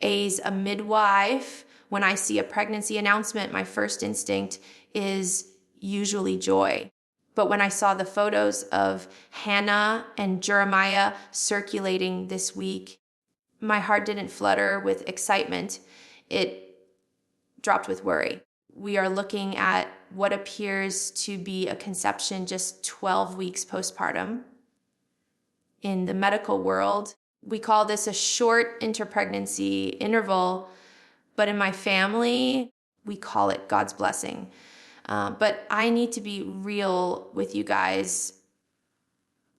As a midwife, when I see a pregnancy announcement, my first instinct is usually joy. But when I saw the photos of Hannah and Jeremiah circulating this week, my heart didn't flutter with excitement. It dropped with worry. We are looking at what appears to be a conception just 12 weeks postpartum. In the medical world, we call this a short interpregnancy interval, but in my family, we call it God's blessing. But I need to be real with you guys.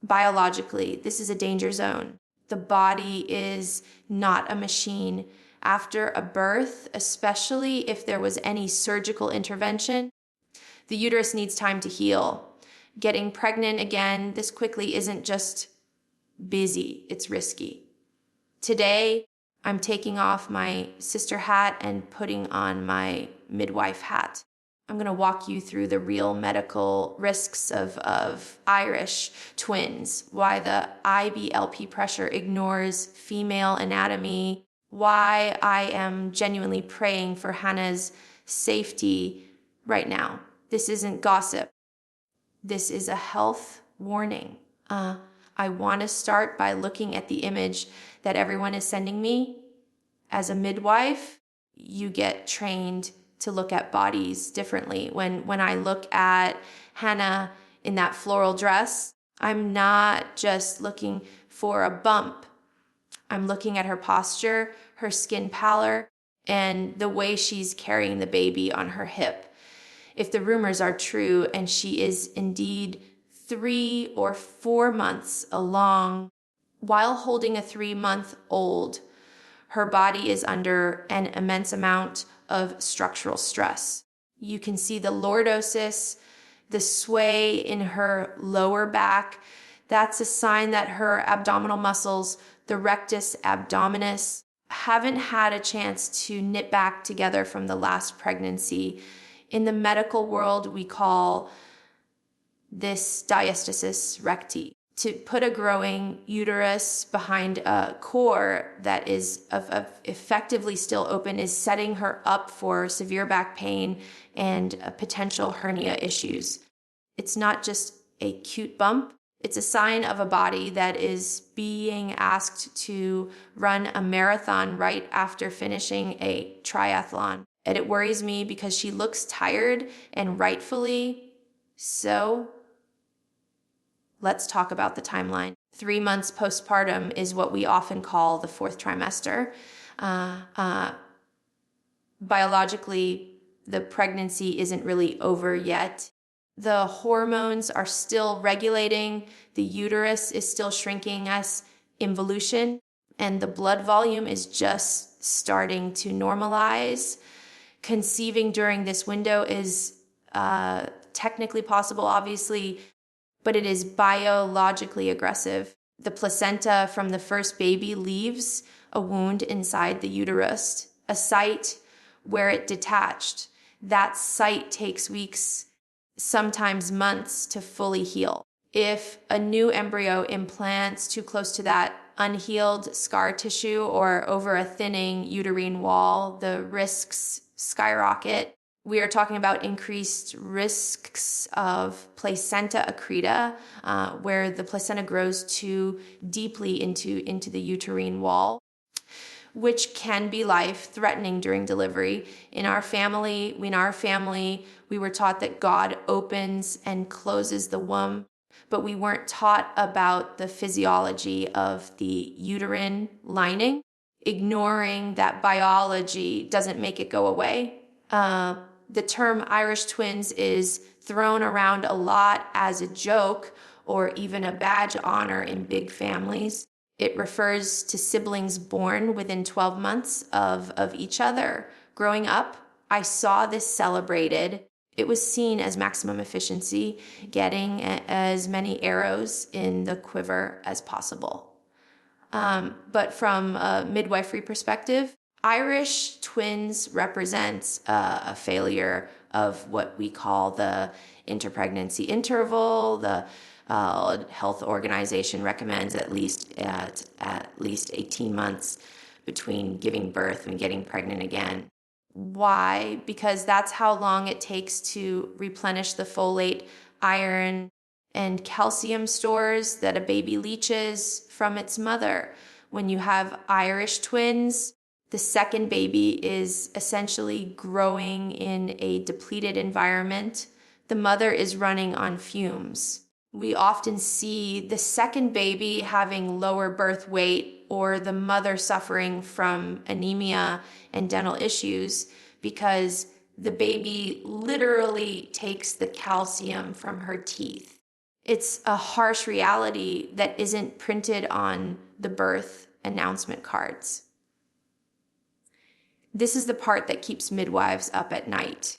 Biologically, this is a danger zone. The body is not a machine. After a birth, especially if there was any surgical intervention, the uterus needs time to heal. Getting pregnant again this quickly isn't just busy, it's risky. Today, I'm taking off my sister hat and putting on my midwife hat. I'm going to walk you through the real medical risks of Irish twins, why the IBLP pressure ignores female anatomy, why I am genuinely praying for Hannah's safety right now. This isn't gossip. This is a health warning. I want to start by looking at the image that everyone is sending me. As a midwife, you get trained to look at bodies differently. When I look at Hannah in that floral dress, I'm not just looking for a bump. I'm looking at her posture, her skin pallor, and the way she's carrying the baby on her hip. If the rumors are true and she is indeed 3 or 4 months along, while holding a 3-month-old, her body is under an immense amount of structural stress. You can see the lordosis, the sway in her lower back. That's a sign that her abdominal muscles, the rectus abdominis, haven't had a chance to knit back together from the last pregnancy. In the medical world, we call this diastasis recti. To put a growing uterus behind a core that is effectively still open is setting her up for severe back pain and potential hernia issues. It's not just a cute bump. It's a sign of a body that is being asked to run a marathon right after finishing a triathlon. And it worries me because she looks tired, and rightfully so. Let's talk about the timeline. 3 months postpartum is what we often call the 4th trimester. Biologically, the pregnancy isn't really over yet. The hormones are still regulating. The uterus is still shrinking as involution, and the blood volume is just starting to normalize. Conceiving during this window is technically possible, obviously, but it is biologically aggressive. The placenta from the first baby leaves a wound inside the uterus, a site where it detached. That site takes weeks, sometimes months, to fully heal. If a new embryo implants too close to that unhealed scar tissue or over a thinning uterine wall, the risks skyrocket. We are talking about increased risks of placenta accreta, where the placenta grows too deeply into the uterine wall, which can be life-threatening during delivery. In our family, we were taught that God opens and closes the womb, but we weren't taught about the physiology of the uterine lining. Ignoring that biology doesn't make it go away. The term Irish twins is thrown around a lot as a joke or even a badge of honor in big families. It refers to siblings born within 12 months of each other. Growing up, I saw this celebrated. It was seen as maximum efficiency, getting as many arrows in the quiver as possible. But from a midwifery perspective, Irish twins represents a failure of what we call the interpregnancy interval. The Health Organization recommends at least 18 months. between giving birth and getting pregnant again. Why? Because that's how long it takes to replenish the folate, iron, and calcium stores that a baby leaches from its mother. When you have Irish twins, the second baby is essentially growing in a depleted environment. The mother is running on fumes. We often see the second baby having lower birth weight or the mother suffering from anemia and dental issues because the baby literally takes the calcium from her teeth. It's a harsh reality that isn't printed on the birth announcement cards. This is the part that keeps midwives up at night.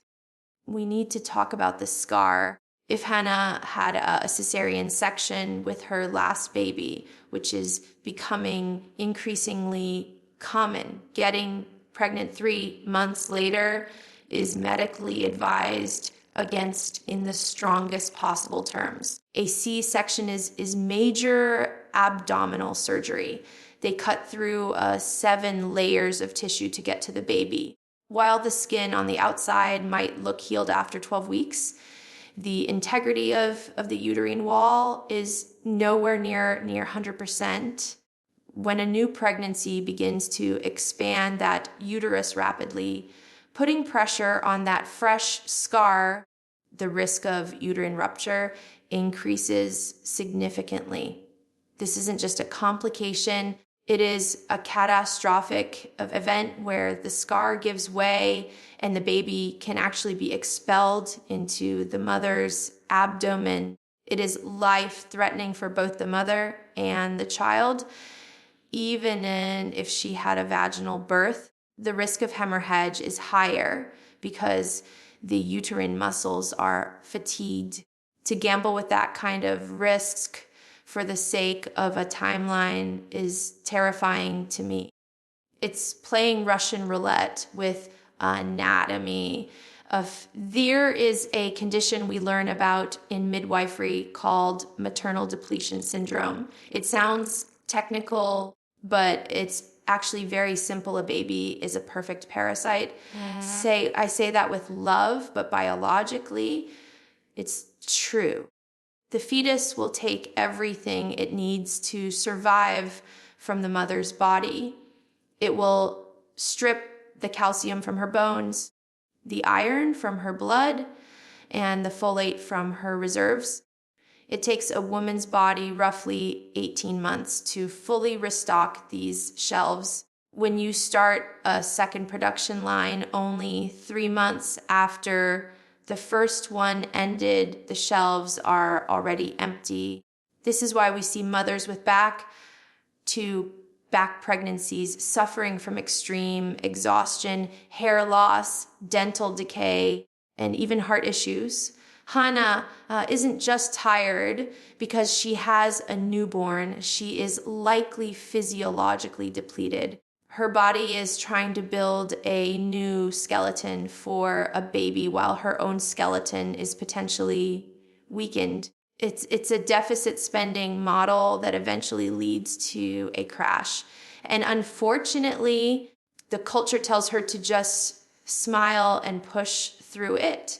We need to talk about the scar. If Hannah had a cesarean section with her last baby, which is becoming increasingly common, getting pregnant 3 months later is medically advised against in the strongest possible terms. A C-section is major abdominal surgery. They cut through 7 layers of tissue to get to the baby. While the skin on the outside might look healed after 12 weeks, the integrity of the uterine wall is nowhere near 100%. When a new pregnancy begins to expand that uterus rapidly, putting pressure on that fresh scar, the risk of uterine rupture increases significantly. This isn't just a complication. It is a catastrophic event where the scar gives way and the baby can actually be expelled into the mother's abdomen. It is life-threatening for both the mother and the child. Even if she had a vaginal birth, the risk of hemorrhage is higher because the uterine muscles are fatigued. To gamble with that kind of risk for the sake of a timeline is terrifying to me. It's playing Russian roulette with anatomy. There is a condition we learn about in midwifery called maternal depletion syndrome. It sounds technical, but it's actually very simple. A baby is a perfect parasite. I say that with love, but biologically, it's true. The fetus will take everything it needs to survive from the mother's body. It will strip the calcium from her bones, the iron from her blood, and the folate from her reserves. It takes a woman's body roughly 18 months to fully restock these shelves. When you start a second production line only 3 months after the first one ended, the shelves are already empty. This is why we see mothers with back pregnancies suffering from extreme exhaustion, hair loss, dental decay, and even heart issues. Hannah isn't just tired because she has a newborn. She is likely physiologically depleted. Her body is trying to build a new skeleton for a baby while her own skeleton is potentially weakened. It's a deficit spending model that eventually leads to a crash. And unfortunately, the culture tells her to just smile and push through it.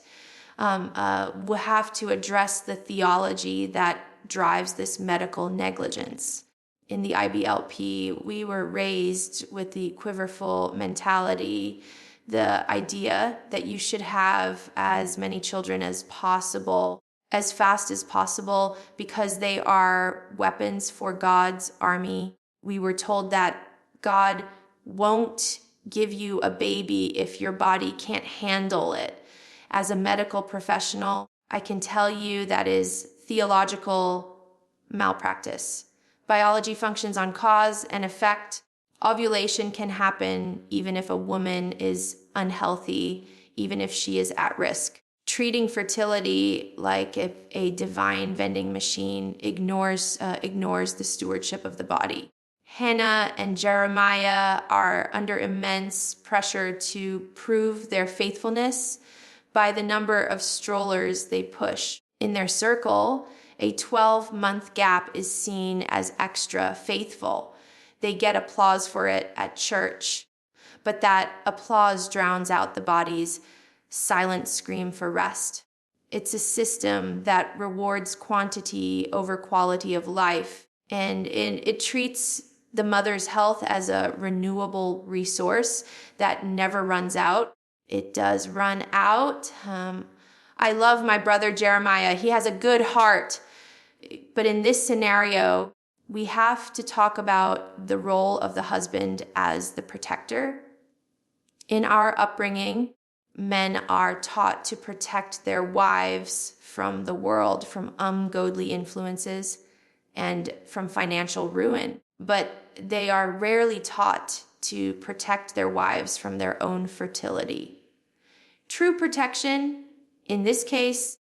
We'll have to address the theology that drives this medical negligence. In the IBLP, we were raised with the Quiverfull mentality, the idea that you should have as many children as possible, as fast as possible, because they are weapons for God's army. We were told that God won't give you a baby if your body can't handle it. As a medical professional, I can tell you that is theological malpractice. Biology functions on cause and effect. Ovulation can happen even if a woman is unhealthy, even if she is at risk. Treating fertility like a divine vending machine ignores the stewardship of the body. Hannah and Jeremiah are under immense pressure to prove their faithfulness by the number of strollers they push. In their circle, a 12-month gap is seen as extra faithful. They get applause for it at church, but that applause drowns out the body's silent scream for rest. It's a system that rewards quantity over quality of life, and it treats the mother's health as a renewable resource that never runs out. It does run out. I love my brother Jeremiah. He has a good heart. But in this scenario, we have to talk about the role of the husband as the protector. In our upbringing, men are taught to protect their wives from the world, from ungodly influences, and from financial ruin. But they are rarely taught to protect their wives from their own fertility. True protection, in this case,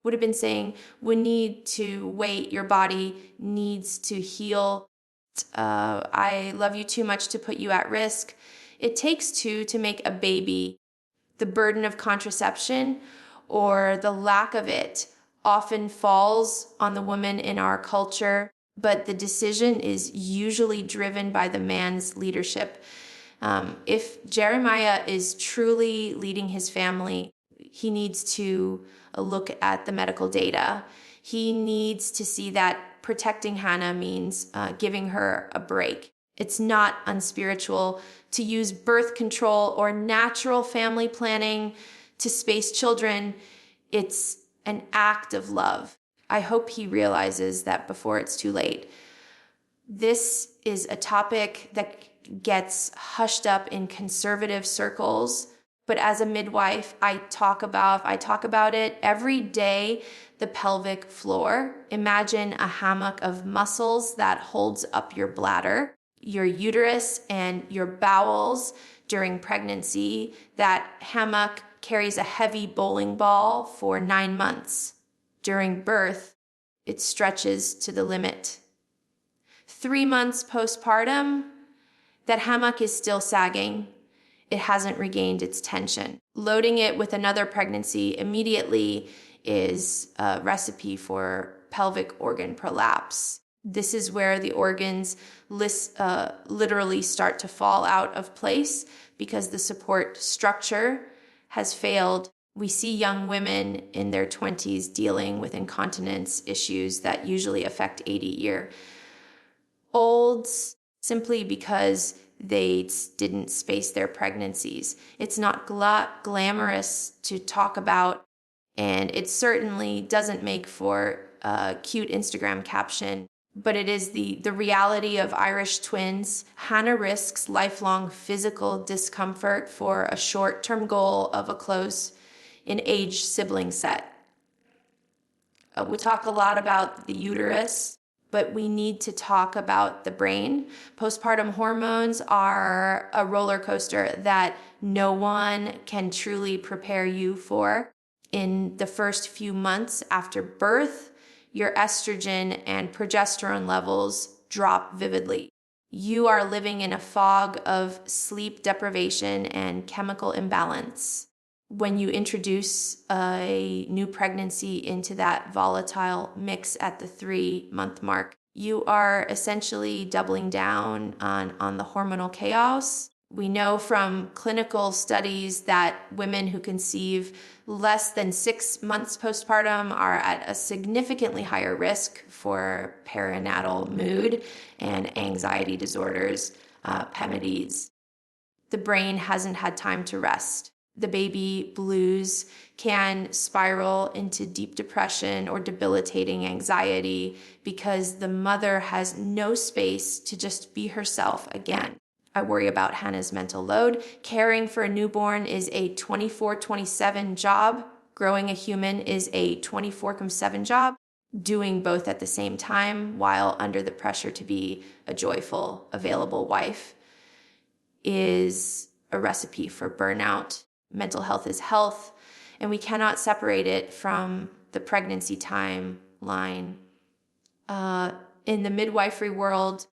would have been saying, we need to wait, your body needs to heal. I love you too much to put you at risk. It takes two to make a baby. The burden of contraception or the lack of it often falls on the woman in our culture, but the decision is usually driven by the man's leadership. If Jeremiah is truly leading his family, he needs to look at the medical data. He needs to see that protecting Hannah means giving her a break. It's not unspiritual to use birth control or natural family planning to space children. It's an act of love. I hope he realizes that before it's too late. This is a topic that gets hushed up in conservative circles, but as a midwife, I talk about it every day. The pelvic floor. Imagine a hammock of muscles that holds up your bladder, your uterus, and your bowels during pregnancy. That hammock carries a heavy bowling ball for 9 months. During birth, it stretches to the limit. 3 months postpartum, that hammock is still sagging. It hasn't regained its tension. Loading it with another pregnancy immediately is a recipe for pelvic organ prolapse. This is where the organs literally start to fall out of place because the support structure has failed. We see young women in their 20s dealing with incontinence issues that usually affect 80-year-olds simply because they didn't space their pregnancies. It's not glamorous to talk about, and it certainly doesn't make for a cute Instagram caption, but it is the reality of Irish twins. Hannah risks lifelong physical discomfort for a short-term goal of a close in age sibling set. We talk a lot about the uterus, but we need to talk about the brain. Postpartum hormones are a roller coaster that no one can truly prepare you for. In the first few months after birth, your estrogen and progesterone levels drop vividly. You are living in a fog of sleep deprivation and chemical imbalance. When you introduce a new pregnancy into that volatile mix at the 3-month mark, you are essentially doubling down on the hormonal chaos. We know from clinical studies that women who conceive less than 6 months postpartum are at a significantly higher risk for perinatal mood and anxiety disorders, PEMIDs. The brain hasn't had time to rest. The baby blues can spiral into deep depression or debilitating anxiety because the mother has no space to just be herself again. I worry about Hannah's mental load. Caring for a newborn is a 24/7 job. Growing a human is a 24/7 job. Doing both at the same time while under the pressure to be a joyful, available wife is a recipe for burnout. Mental health is health, and we cannot separate it from the pregnancy timeline. In the midwifery world,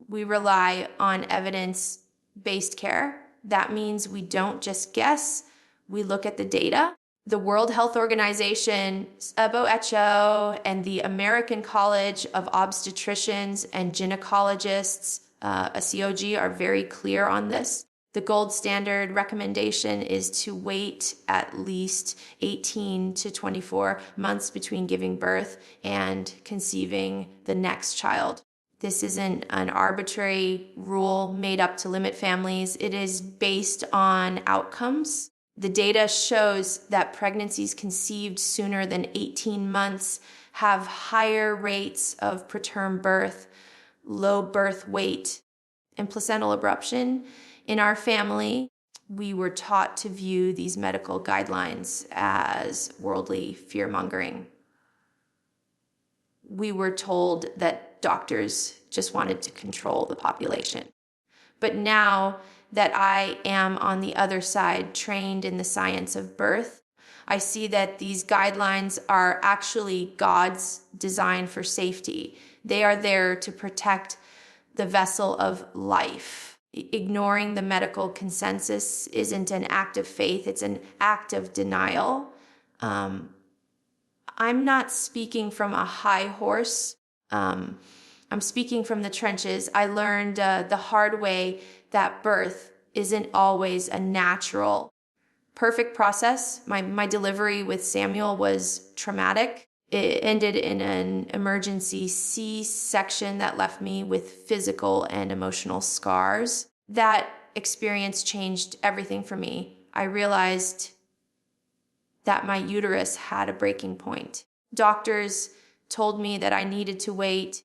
we rely on evidence-based care. That means we don't just guess, we look at the data. The World Health Organization, WHO, and the American College of Obstetricians and Gynecologists a COG are very clear on this. The gold standard recommendation is to wait at least 18 to 24 months between giving birth and conceiving the next child. This isn't an arbitrary rule made up to limit families. It is based on outcomes. The data shows that pregnancies conceived sooner than 18 months have higher rates of preterm birth, low birth weight, and placental abruption. In our family, we were taught to view these medical guidelines as worldly fear-mongering. We were told that doctors just wanted to control the population. But now that I am on the other side, trained in the science of birth, I see that these guidelines are actually God's design for safety. They are there to protect the vessel of life. Ignoring the medical consensus isn't an act of faith, it's an act of denial. I'm not speaking from a high horse. I'm speaking from the trenches. I learned the hard way that birth isn't always a natural, perfect process. My delivery with Samuel was traumatic. It ended in an emergency C-section that left me with physical and emotional scars. That experience changed everything for me. I realized that my uterus had a breaking point. Doctors told me that I needed to wait,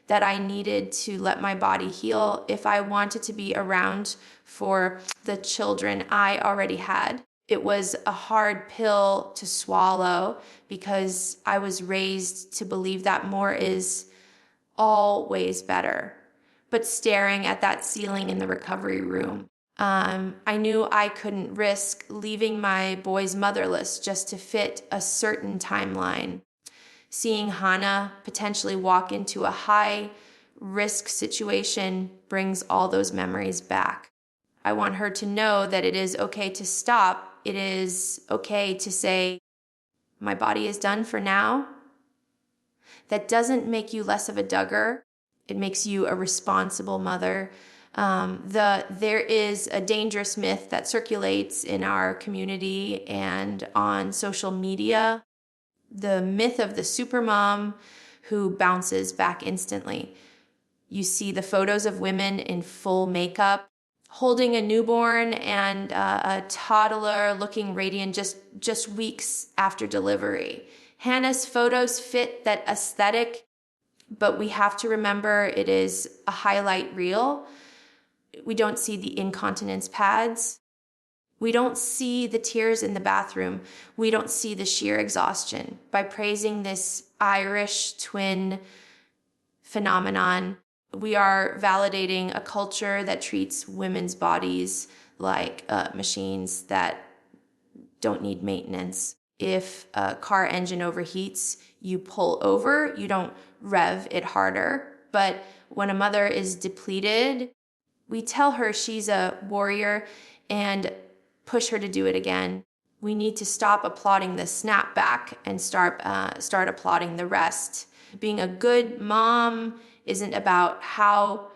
that I needed to let my body heal if I wanted to be around for the children I already had. It was a hard pill to swallow because I was raised to believe that more is always better. But staring at that ceiling in the recovery room, I knew I couldn't risk leaving my boys motherless just to fit a certain timeline. Seeing Hannah potentially walk into a high-risk situation brings all those memories back. I want her to know that it is okay to stop. It is okay to say, my body is done for now. That doesn't make you less of a Duggar. It makes you a responsible mother. There is a dangerous myth that circulates in our community and on social media. The myth of the supermom who bounces back instantly. You see the photos of women in full makeup, holding a newborn and a toddler looking radiant just weeks after delivery. Hannah's photos fit that aesthetic, but we have to remember it is a highlight reel. We don't see the incontinence pads. We don't see the tears in the bathroom. We don't see the sheer exhaustion. By praising this Irish twin phenomenon, we are validating a culture that treats women's bodies like machines that don't need maintenance. If a car engine overheats, you pull over, you don't rev it harder. But when a mother is depleted, we tell her she's a warrior and push her to do it again. We need to stop applauding the snapback and start applauding the rest. Being a good mom isn't about how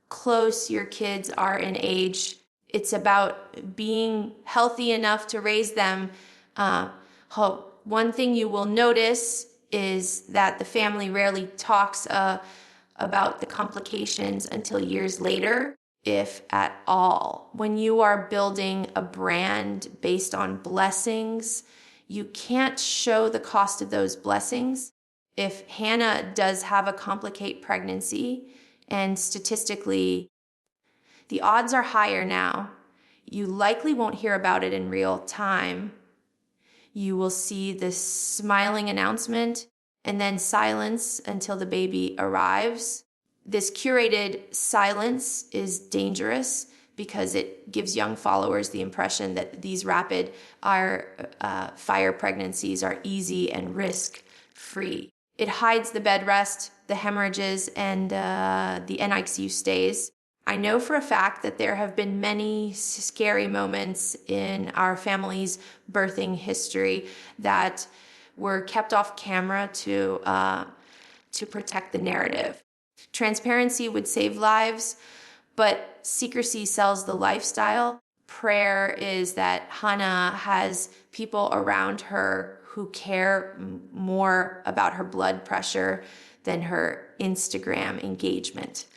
close your kids are in age. It's about being healthy enough to raise them. One thing you will notice is that the family rarely talks about the complications until years later, if at all. When you are building a brand based on blessings, you can't show the cost of those blessings. If Hannah does have a complicated pregnancy, and statistically, the odds are higher now, you likely won't hear about it in real time. You will see this smiling announcement and then silence until the baby arrives. This curated silence is dangerous because it gives young followers the impression that these rapid fire pregnancies are easy and risk-free. It hides the bed rest, the hemorrhages, and the NICU stays. I know for a fact that there have been many scary moments in our family's birthing history that were kept off camera to protect the narrative. Transparency would save lives, But secrecy sells the lifestyle. Prayer is that Hannah has people around her who care more about her blood pressure than her Instagram engagement.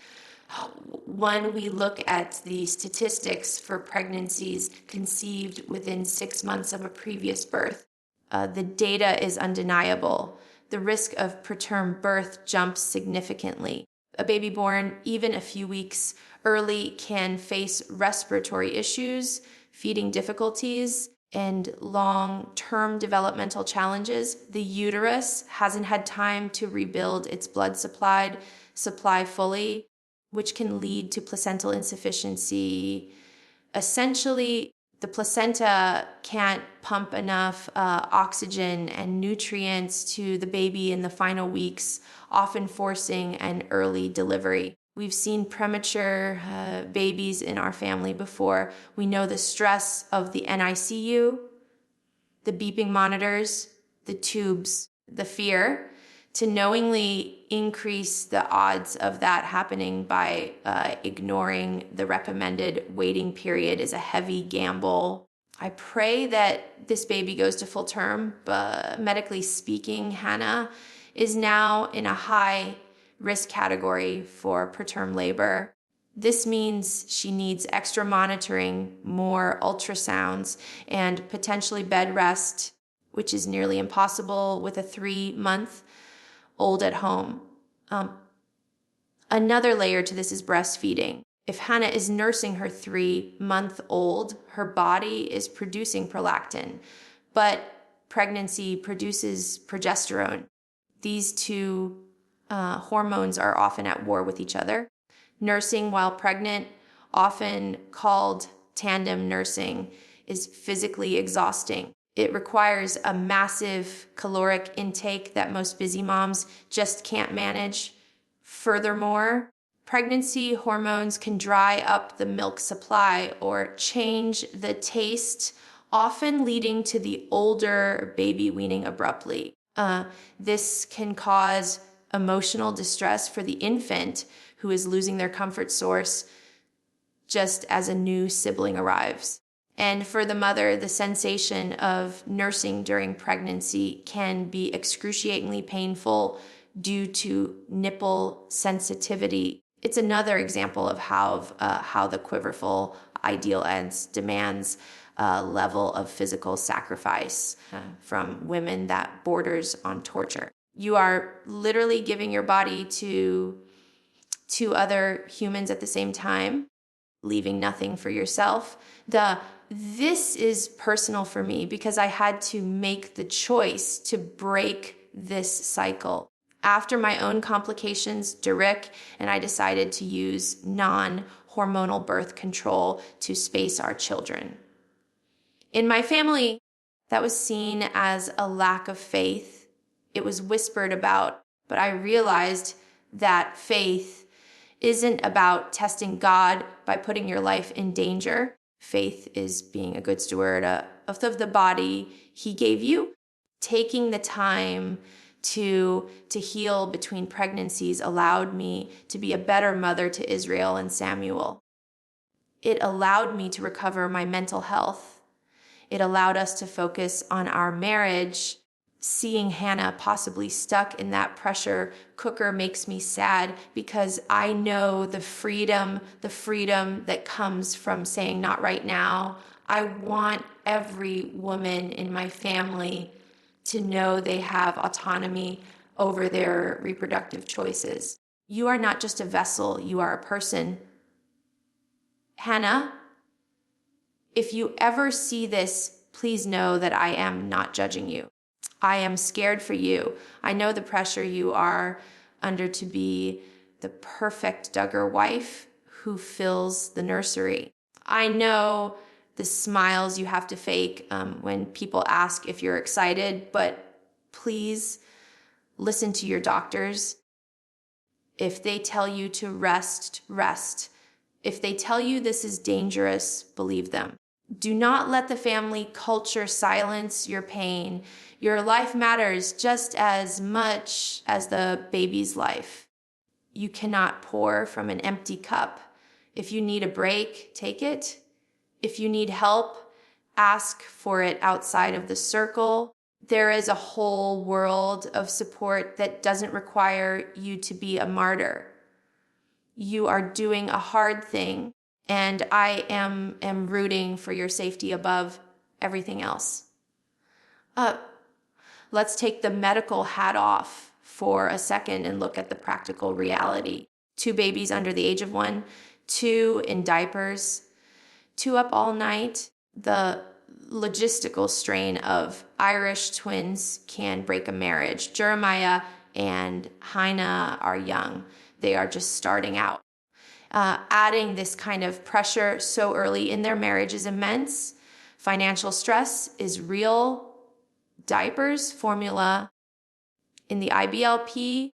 When we look at the statistics for pregnancies conceived within 6 months of a previous birth, the data is undeniable. The risk of preterm birth jumps significantly. A baby born even a few weeks early can face respiratory issues, feeding difficulties, and long-term developmental challenges. The uterus hasn't had time to rebuild its blood supply fully, which can lead to placental insufficiency. Essentially, the placenta can't pump enough oxygen and nutrients to the baby in the final weeks, often forcing an early delivery. We've seen premature babies in our family before. We know the stress of the NICU, the beeping monitors, the tubes, the fear. To knowingly increase the odds of that happening by ignoring the recommended waiting period is a heavy gamble. I pray that this baby goes to full term, but medically speaking, Hannah is now in a high risk category for preterm labor. This means she needs extra monitoring, more ultrasounds, and potentially bed rest, which is nearly impossible with a 3-month-old at home. Another layer to this is breastfeeding. If Hannah is nursing her 3-month-old, her body is producing prolactin, but pregnancy produces progesterone. These two hormones are often at war with each other. Nursing while pregnant, often called tandem nursing, is physically exhausting. It requires a massive caloric intake that most busy moms just can't manage. Furthermore, pregnancy hormones can dry up the milk supply or change the taste, often leading to the older baby weaning abruptly. This can cause emotional distress for the infant who is losing their comfort source just as a new sibling arrives. And for the mother, the sensation of nursing during pregnancy can be excruciatingly painful due to nipple sensitivity. It's another example of how the Quiverfull ideal ends demands a level of physical sacrifice from women that borders on torture. You are literally giving your body to two other humans at the same time, leaving nothing for yourself. This is personal for me because I had to make the choice to break this cycle. After my own complications, Derek and I decided to use non-hormonal birth control to space our children. In my family, that was seen as a lack of faith. It was whispered about, but I realized that faith isn't about testing God by putting your life in danger. Faith is being a good steward of the body He gave you. Taking the time to heal between pregnancies allowed me to be a better mother to Israel and Samuel. It allowed me to recover my mental health. It allowed us to focus on our marriage. Seeing Hannah possibly stuck in that pressure cooker makes me sad because I know the freedom that comes from saying not right now. I want every woman in my family to know they have autonomy over their reproductive choices. You are not just a vessel, you are a person. Hannah, if you ever see this, please know that I am not judging you. I am scared for you. I know the pressure you are under to be the perfect Duggar wife who fills the nursery. I know the smiles you have to fake when people ask if you're excited, but please listen to your doctors. If they tell you to rest, rest. If they tell you this is dangerous, believe them. Do not let the family culture silence your pain. Your life matters just as much as the baby's life. You cannot pour from an empty cup. If you need a break, take it. If you need help, ask for it outside of the circle. There is a whole world of support that doesn't require you to be a martyr. You are doing a hard thing, and I am rooting for your safety above everything else. Let's take the medical hat off for a second and look at the practical reality. 2 babies under the age of 1, 2 in diapers, 2 up all night. The logistical strain of Irish twins can break a marriage. Jeremiah and Hannah are young. They are just starting out. Adding this kind of pressure so early in their marriage is immense. Financial stress is real. Diapers, formula. In the IBLP,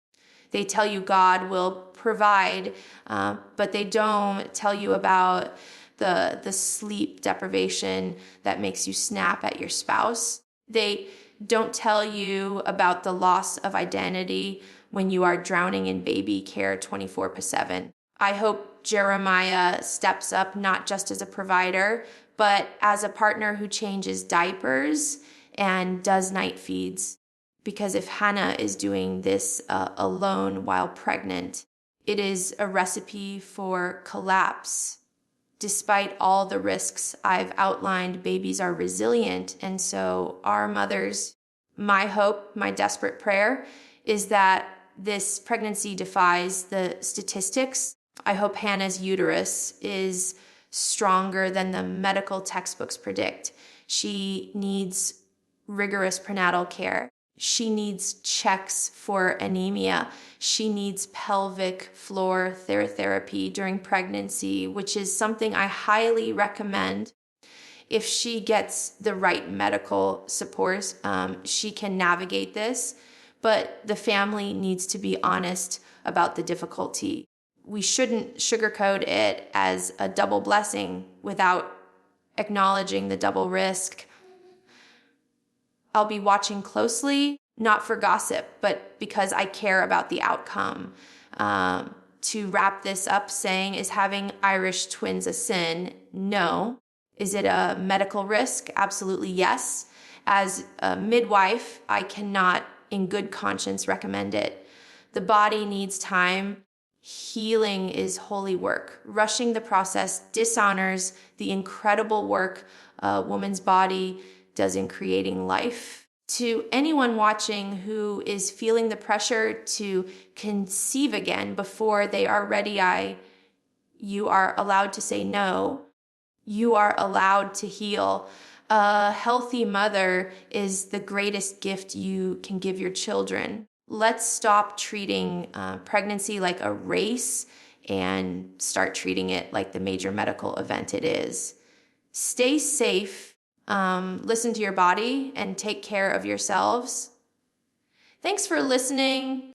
they tell you God will provide, but they don't tell you about the sleep deprivation that makes you snap at your spouse. They don't tell you about the loss of identity when you are drowning in baby care 24/7. I hope Jeremiah steps up not just as a provider, but as a partner who changes diapers and does night feeds. Because if Hannah is doing this alone while pregnant, it is a recipe for collapse. Despite all the risks I've outlined, babies are resilient, and so are mothers. My hope, my desperate prayer, is that this pregnancy defies the statistics. I hope Hannah's uterus is stronger than the medical textbooks predict. She needs rigorous prenatal care. She needs checks for anemia. She needs pelvic floor therapy during pregnancy, which is something I highly recommend. If she gets the right medical support, she can navigate this, but the family needs to be honest about the difficulty. We shouldn't sugarcoat it as a double blessing without acknowledging the double risk. I'll be watching closely, not for gossip, but because I care about the outcome. To wrap this up, saying, is having Irish twins a sin? No. Is it a medical risk? Absolutely yes. As a midwife, I cannot in good conscience recommend it. The body needs time. Healing is holy work. Rushing the process dishonors the incredible work a woman's body does in creating life. To anyone watching who is feeling the pressure to conceive again before they are ready, you are allowed to say no. You are allowed to heal. A healthy mother is the greatest gift you can give your children. Let's stop treating pregnancy like a race and start treating it like the major medical event it is. Stay safe. Listen to your body and take care of yourselves. Thanks for listening.